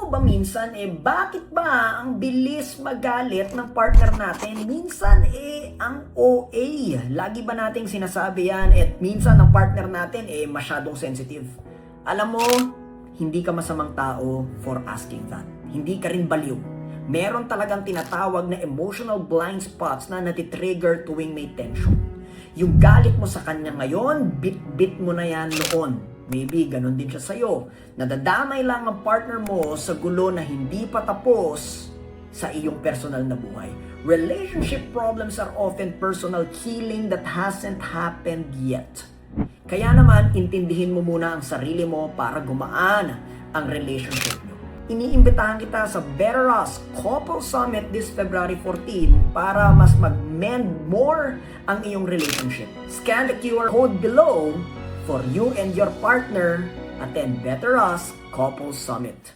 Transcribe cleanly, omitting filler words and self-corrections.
mo ba minsan, bakit ba ang bilis magalit ng partner natin? Minsan, ang OA. Lagi ba nating sinasabi yan? At minsan, ang partner natin, masyadong sensitive. Alam mo, hindi ka masamang tao for asking that. Hindi ka rin baliw. Meron talagang tinatawag na emotional blind spots na natitrigger tuwing may tension. Yung galit mo sa kanya ngayon, bit-bit mo na yan noon. Maybe ganun din siya sa'yo. Nadadamay lang ang partner mo sa gulo na hindi pa tapos sa iyong personal na buhay. Relationship problems are often personal killing that hasn't happened yet. Kaya naman, intindihin mo muna ang sarili mo para gumaan ang relationship nyo. Iniimbitahan kita sa Better Us Couple Summit this February 14 para mas mag-mend more ang iyong relationship. Scan the QR code below for you and your partner. Attend Better Us Couple Summit.